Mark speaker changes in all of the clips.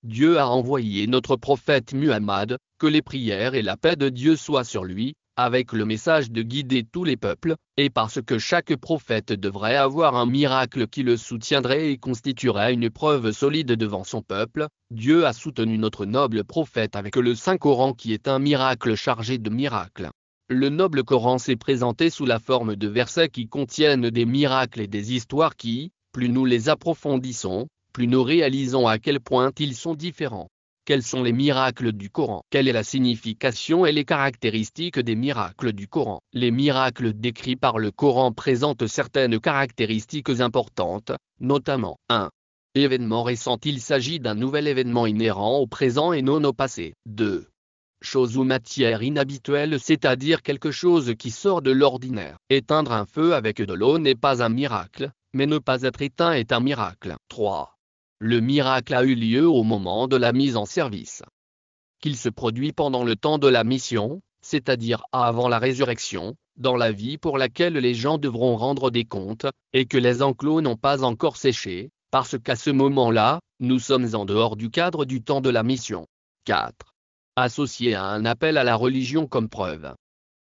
Speaker 1: Dieu a envoyé notre prophète Muhammad, que les prières et la paix de Dieu soient sur lui, avec le message de guider tous les peuples, et parce que chaque prophète devrait avoir un miracle qui le soutiendrait et constituerait une preuve solide devant son peuple, Dieu a soutenu notre noble prophète avec le Saint-Coran qui est un miracle chargé de miracles. Le noble Coran s'est présenté sous la forme de versets qui contiennent des miracles et des histoires qui, plus nous les approfondissons, plus nous réalisons à quel point ils sont différents. Quels sont les miracles du Coran? Quelle est la signification et les caractéristiques des miracles du Coran? Les miracles décrits par le Coran présentent certaines caractéristiques importantes, notamment 1. Événement récent. Il s'agit d'un nouvel événement inhérent au présent et non au passé. 2. Chose ou matière inhabituelle, c'est-à-dire quelque chose qui sort de l'ordinaire. Éteindre un feu avec de l'eau n'est pas un miracle, mais ne pas être éteint est un miracle. 3. Le miracle a eu lieu au moment de la mise en service. Qu'il se produit pendant le temps de la mission, c'est-à-dire avant la résurrection, dans la vie pour laquelle les gens devront rendre des comptes, et que les enclos n'ont pas encore séché, parce qu'à ce moment-là, nous sommes en dehors du cadre du temps de la mission. 4. Associé à un appel à la religion comme preuve.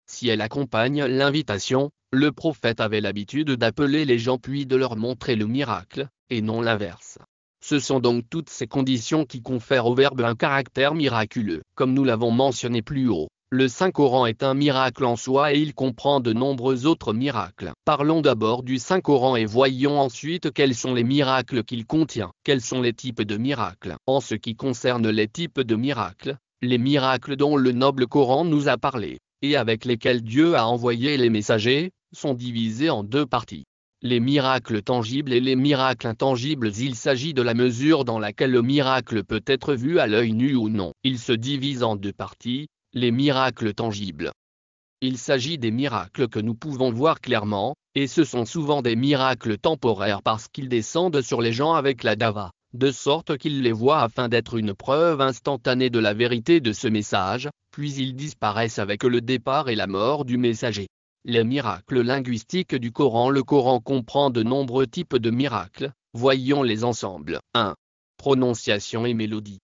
Speaker 1: Si elle accompagne l'invitation, le prophète avait l'habitude d'appeler les gens puis de leur montrer le miracle, et non l'inverse. Ce sont donc toutes ces conditions qui confèrent au verbe un caractère miraculeux. Comme nous l'avons mentionné plus haut, le Saint-Coran est un miracle en soi et il comprend de nombreux autres miracles. Parlons d'abord du Saint-Coran et voyons ensuite quels sont les miracles qu'il contient. Quels sont les types de miracles? En ce qui concerne les types de miracles, les miracles dont le noble Coran nous a parlé, et avec lesquels Dieu a envoyé les messagers, sont divisés en deux parties. Les miracles tangibles et les miracles intangibles. Il s'agit de la mesure dans laquelle le miracle peut être vu à l'œil nu ou non. Il se divise en deux parties, les miracles tangibles. Il s'agit des miracles que nous pouvons voir clairement, et ce sont souvent des miracles temporaires parce qu'ils descendent sur les gens avec la dava, de sorte qu'ils les voient afin d'être une preuve instantanée de la vérité de ce message, puis ils disparaissent avec le départ et la mort du messager. Les miracles linguistiques du Coran. Le Coran comprend de nombreux types de miracles, voyons les ensemble. 1. Prononciation et mélodie.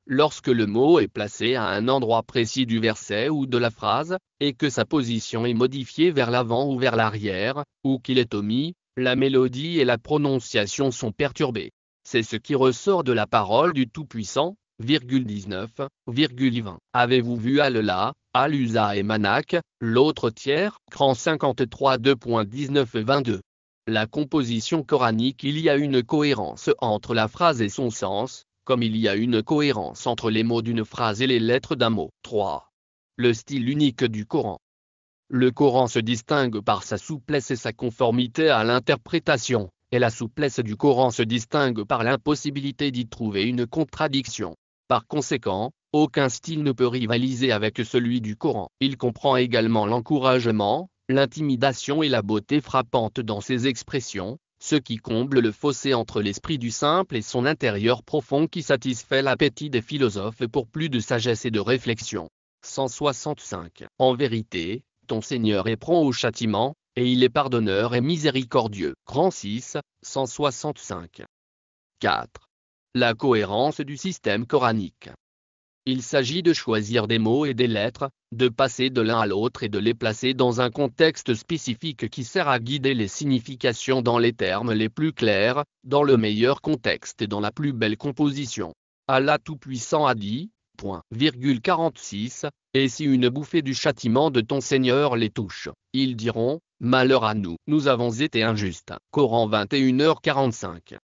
Speaker 1: Lorsque le mot est placé à un endroit précis du verset ou de la phrase, et que sa position est modifiée vers l'avant ou vers l'arrière, ou qu'il est omis, la mélodie et la prononciation sont perturbées. C'est ce qui ressort de la parole du Tout-Puissant, 19, 20. Avez-vous vu Al-La, Al-Uza et Manak, l'autre tiers, cran 53 2.19-22. La composition coranique. Il y a une cohérence entre la phrase et son sens, comme il y a une cohérence entre les mots d'une phrase et les lettres d'un mot. 3. Le style unique du Coran. Le Coran se distingue par sa souplesse et sa conformité à l'interprétation, et la souplesse du Coran se distingue par l'impossibilité d'y trouver une contradiction. Par conséquent, aucun style ne peut rivaliser avec celui du Coran. Il comprend également l'encouragement, l'intimidation et la beauté frappante dans ses expressions, ce qui comble le fossé entre l'esprit du simple et son intérieur profond qui satisfait l'appétit des philosophes pour plus de sagesse et de réflexion. 165. En vérité, ton Seigneur est prompt au châtiment, et il est pardonneur et miséricordieux. Cran 6, 165. 4. La cohérence du système coranique. Il s'agit de choisir des mots et des lettres, de passer de l'un à l'autre et de les placer dans un contexte spécifique qui sert à guider les significations dans les termes les plus clairs, dans le meilleur contexte et dans la plus belle composition. Allah Tout-Puissant a dit, 46, et si une bouffée du châtiment de ton Seigneur les touche, ils diront, malheur à nous, nous avons été injustes. Coran 21h45.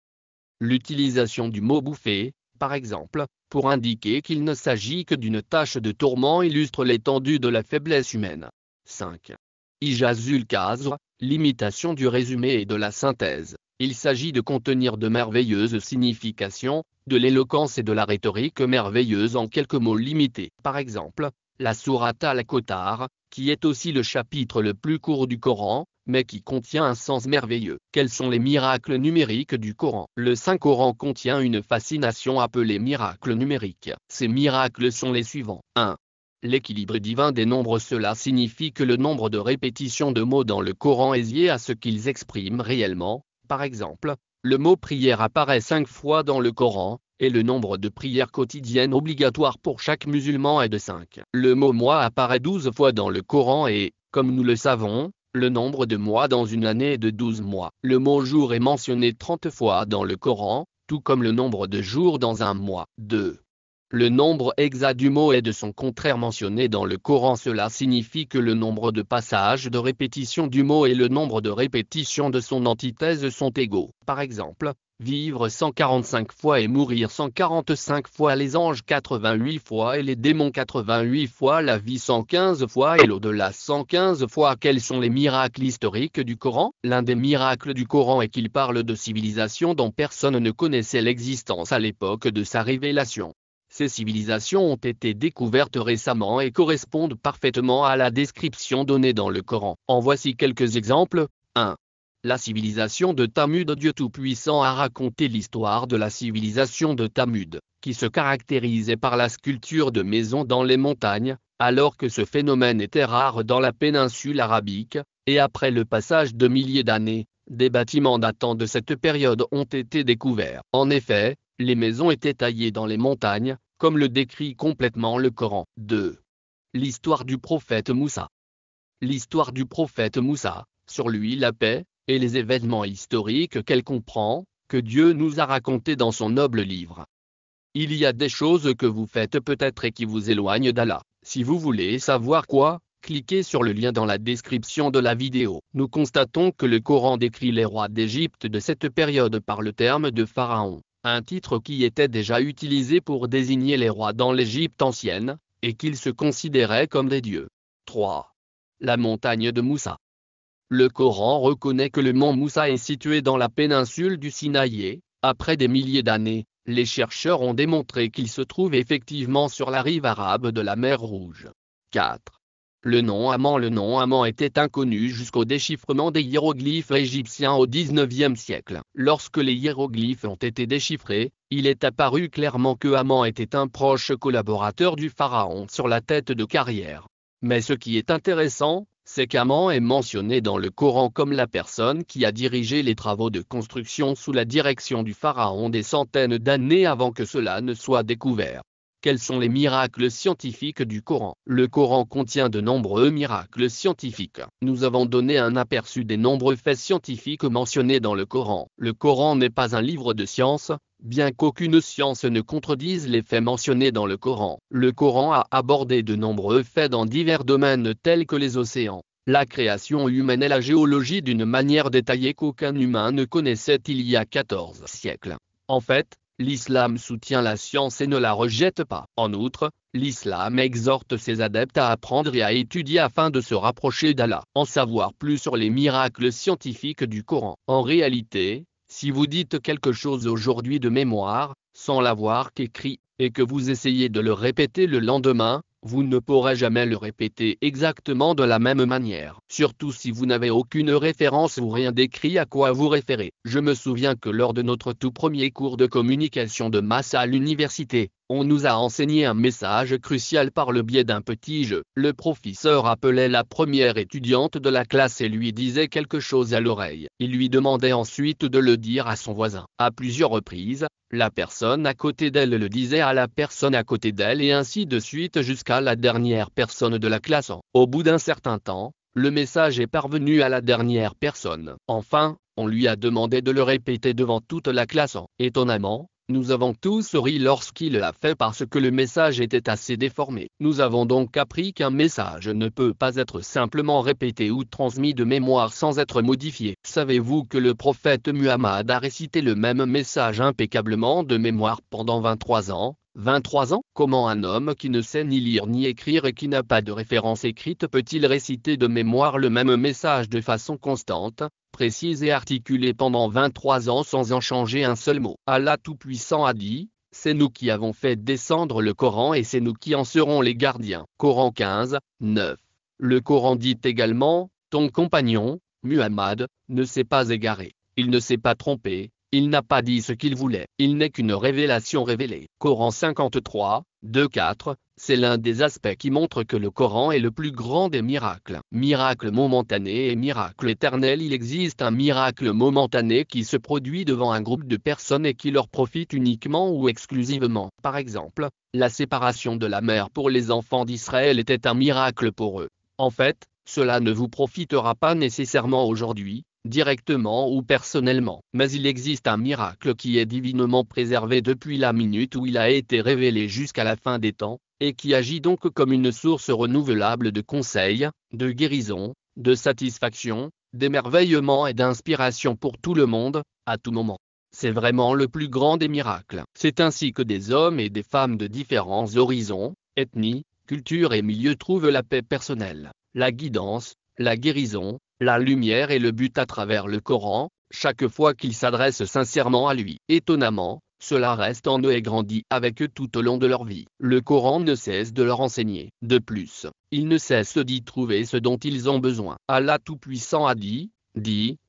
Speaker 1: L'utilisation du mot bouffée, par exemple, pour indiquer qu'il ne s'agit que d'une tâche de tourment illustre l'étendue de la faiblesse humaine. 5. Ijazul Qasr, l'imitation du résumé et de la synthèse. Il s'agit de contenir de merveilleuses significations, de l'éloquence et de la rhétorique merveilleuse en quelques mots limités. Par exemple, la sourate Al-Kauthar, qui est aussi le chapitre le plus court du Coran, mais qui contient un sens merveilleux. Quels sont les miracles numériques du Coran? Le Saint-Coran contient une fascination appelée miracle numérique. Ces miracles sont les suivants. 1. L'équilibre divin des nombres. Cela signifie que le nombre de répétitions de mots dans le Coran est lié à ce qu'ils expriment réellement. Par exemple, le mot prière apparaît 5 fois dans le Coran, et le nombre de prières quotidiennes obligatoires pour chaque musulman est de 5. Le mot mois apparaît 12 fois dans le Coran et, comme nous le savons, le nombre de mois dans une année est de 12 mois. Le mot jour est mentionné 30 fois dans le Coran, tout comme le nombre de jours dans un mois. 2. Le nombre exact du mot est de son contraire mentionné dans le Coran. Cela signifie que le nombre de passages de répétition du mot et le nombre de répétitions de son antithèse sont égaux. Par exemple, vivre 145 fois et mourir 145 fois, les anges 88 fois et les démons 88 fois, la vie 115 fois et l'au-delà 115 fois. Quels sont les miracles historiques du Coran? L'un des miracles du Coran est qu'il parle de civilisations dont personne ne connaissait l'existence à l'époque de sa révélation. Ces civilisations ont été découvertes récemment et correspondent parfaitement à la description donnée dans le Coran. En voici quelques exemples. 1. La civilisation de Thamud. Dieu Tout-Puissant a raconté l'histoire de la civilisation de Thamud, qui se caractérisait par la sculpture de maisons dans les montagnes, alors que ce phénomène était rare dans la péninsule arabique, et après le passage de milliers d'années, des bâtiments datant de cette période ont été découverts. En effet, les maisons étaient taillées dans les montagnes, comme le décrit complètement le Coran. 2. L'histoire du prophète Moussa. L'histoire du prophète Moussa, sur lui la paix, et les événements historiques qu'elle comprend, que Dieu nous a racontés dans son noble livre. Il y a des choses que vous faites peut-être et qui vous éloignent d'Allah. Si vous voulez savoir quoi, cliquez sur le lien dans la description de la vidéo. Nous constatons que le Coran décrit les rois d'Égypte de cette période par le terme de pharaon, un titre qui était déjà utilisé pour désigner les rois dans l'Égypte ancienne, et qu'ils se considéraient comme des dieux. 3. La montagne de Moussa. Le Coran reconnaît que le mont Moussa est situé dans la péninsule du Sinaï et, après des milliers d'années, les chercheurs ont démontré qu'il se trouve effectivement sur la rive arabe de la mer Rouge. 4. Le nom Amman était inconnu jusqu'au déchiffrement des hiéroglyphes égyptiens au XIXe siècle. Lorsque les hiéroglyphes ont été déchiffrés, il est apparu clairement que Amman était un proche collaborateur du pharaon sur la tête de carrière. Mais ce qui est intéressant, c'est qu'Amman est mentionné dans le Coran comme la personne qui a dirigé les travaux de construction sous la direction du pharaon des centaines d'années avant que cela ne soit découvert. Quels sont les miracles scientifiques du Coran? Le Coran contient de nombreux miracles scientifiques. Nous avons donné un aperçu des nombreux faits scientifiques mentionnés dans le Coran. Le Coran n'est pas un livre de science, bien qu'aucune science ne contredise les faits mentionnés dans le Coran. Le Coran a abordé de nombreux faits dans divers domaines tels que les océans, la création humaine et la géologie d'une manière détaillée qu'aucun humain ne connaissait il y a 14 siècles. En fait, l'islam soutient la science et ne la rejette pas. En outre, l'islam exhorte ses adeptes à apprendre et à étudier afin de se rapprocher d'Allah. En savoir plus sur les miracles scientifiques du Coran. En réalité, si vous dites quelque chose aujourd'hui de mémoire, sans l'avoir qu'écrit, et que vous essayez de le répéter le lendemain, vous ne pourrez jamais le répéter exactement de la même manière. Surtout si vous n'avez aucune référence ou rien d'écrit à quoi vous référer. Je me souviens que lors de notre tout premier cours de communication de masse à l'université, on nous a enseigné un message crucial par le biais d'un petit jeu. Le professeur appelait la première étudiante de la classe et lui disait quelque chose à l'oreille. Il lui demandait ensuite de le dire à son voisin. À plusieurs reprises, la personne à côté d'elle le disait à la personne à côté d'elle et ainsi de suite jusqu'à la dernière personne de la classe. Au bout d'un certain temps, le message est parvenu à la dernière personne. Enfin, on lui a demandé de le répéter devant toute la classe. Étonnamment, nous avons tous ri lorsqu'il l'a fait parce que le message était assez déformé. Nous avons donc appris qu'un message ne peut pas être simplement répété ou transmis de mémoire sans être modifié. Savez-vous que le prophète Muhammad a récité le même message impeccablement de mémoire pendant 23 ans? 23 ans? Comment un homme qui ne sait ni lire ni écrire et qui n'a pas de référence écrite peut-il réciter de mémoire le même message de façon constante, précise et articulée pendant 23 ans sans en changer un seul mot? Allah Tout-Puissant a dit, c'est nous qui avons fait descendre le Coran et c'est nous qui en serons les gardiens. Coran 15, 9. Le Coran dit également, ton compagnon, Muhammad, ne s'est pas égaré, il ne s'est pas trompé, Il n'a pas dit ce qu'il voulait. Il n'est qu'une révélation révélée. Coran 53, 2-4, c'est l'un des aspects qui montre que le Coran est le plus grand des miracles. Miracle momentané et miracle éternel. Il existe un miracle momentané qui se produit devant un groupe de personnes et qui leur profite uniquement ou exclusivement. Par exemple, la séparation de la mer pour les enfants d'Israël était un miracle pour eux. En fait, cela ne vous profitera pas nécessairement aujourd'hui, directement ou personnellement. Mais il existe un miracle qui est divinement préservé depuis la minute où il a été révélé jusqu'à la fin des temps, et qui agit donc comme une source renouvelable de conseils, de guérison, de satisfaction, d'émerveillement et d'inspiration pour tout le monde, à tout moment. C'est vraiment le plus grand des miracles. C'est ainsi que des hommes et des femmes de différents horizons, ethnies, cultures et milieux trouvent la paix personnelle, la guidance, la guérison, la lumière et le but à travers le Coran, chaque fois qu'ils s'adressent sincèrement à lui. Étonnamment, cela reste en eux et grandit avec eux tout au long de leur vie. Le Coran ne cesse de leur enseigner. De plus, ils ne cessent d'y trouver ce dont ils ont besoin. Allah Tout-Puissant a dit,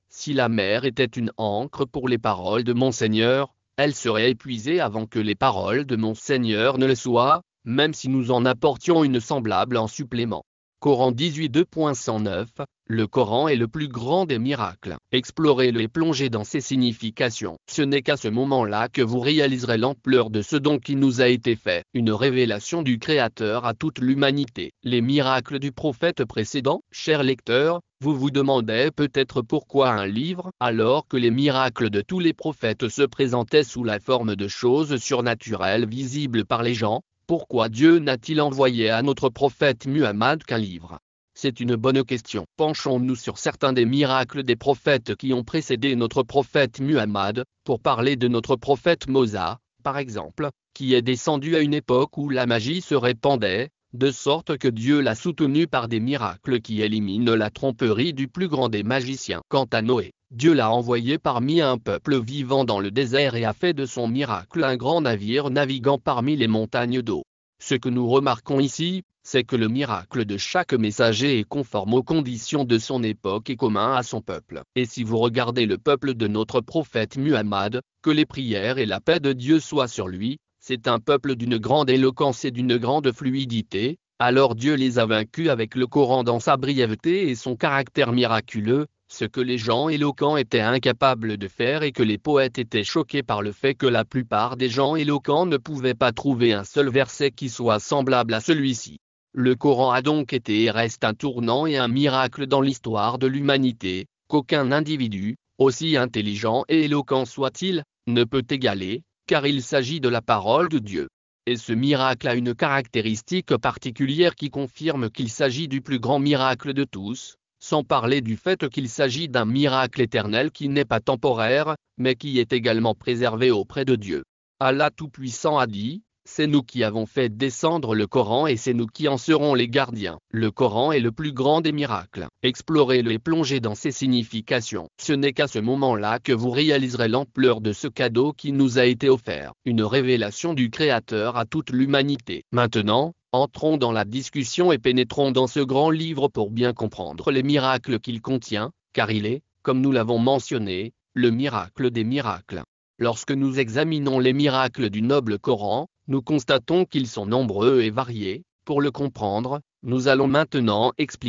Speaker 1: si la mer était une encre pour les paroles de mon Seigneur, elle serait épuisée avant que les paroles de mon Seigneur ne le soient, même si nous en apportions une semblable en supplément. Coran 18 2.109, le Coran est le plus grand des miracles. Explorez-le et plongez dans ses significations. Ce n'est qu'à ce moment-là que vous réaliserez l'ampleur de ce don qui nous a été fait. Une révélation du Créateur à toute l'humanité. Les miracles du prophète précédent. Chers lecteurs, vous vous demandez peut-être pourquoi un livre, alors que les miracles de tous les prophètes se présentaient sous la forme de choses surnaturelles visibles par les gens. Pourquoi Dieu n'a-t-il envoyé à notre prophète Muhammad qu'un livre? C'est une bonne question. Penchons-nous sur certains des miracles des prophètes qui ont précédé notre prophète Muhammad, pour parler de notre prophète Mosa, par exemple, qui est descendu à une époque où la magie se répandait, de sorte que Dieu l'a soutenu par des miracles qui éliminent la tromperie du plus grand des magiciens. Quant à Noé, Dieu l'a envoyé parmi un peuple vivant dans le désert et a fait de son miracle un grand navire naviguant parmi les montagnes d'eau. Ce que nous remarquons ici, c'est que le miracle de chaque messager est conforme aux conditions de son époque et commun à son peuple. Et si vous regardez le peuple de notre prophète Muhammad, que les prières et la paix de Dieu soient sur lui, c'est un peuple d'une grande éloquence et d'une grande fluidité, alors Dieu les a vaincus avec le Coran dans sa brièveté et son caractère miraculeux, ce que les gens éloquents étaient incapables de faire et que les poètes étaient choqués par le fait que la plupart des gens éloquents ne pouvaient pas trouver un seul verset qui soit semblable à celui-ci. Le Coran a donc été et reste un tournant et un miracle dans l'histoire de l'humanité, qu'aucun individu, aussi intelligent et éloquent soit-il, ne peut égaler, car il s'agit de la parole de Dieu. Et ce miracle a une caractéristique particulière qui confirme qu'il s'agit du plus grand miracle de tous, sans parler du fait qu'il s'agit d'un miracle éternel qui n'est pas temporaire, mais qui est également préservé auprès de Dieu. Allah Tout-Puissant a dit, c'est nous qui avons fait descendre le Coran et c'est nous qui en serons les gardiens. Le Coran est le plus grand des miracles. Explorez-le et plongez dans ses significations. Ce n'est qu'à ce moment-là que vous réaliserez l'ampleur de ce cadeau qui nous a été offert. Une révélation du Créateur à toute l'humanité. Maintenant, entrons dans la discussion et pénétrons dans ce grand livre pour bien comprendre les miracles qu'il contient, car il est, comme nous l'avons mentionné, le miracle des miracles. Lorsque nous examinons les miracles du noble Coran, nous constatons qu'ils sont nombreux et variés. Pour le comprendre, nous allons maintenant expliquer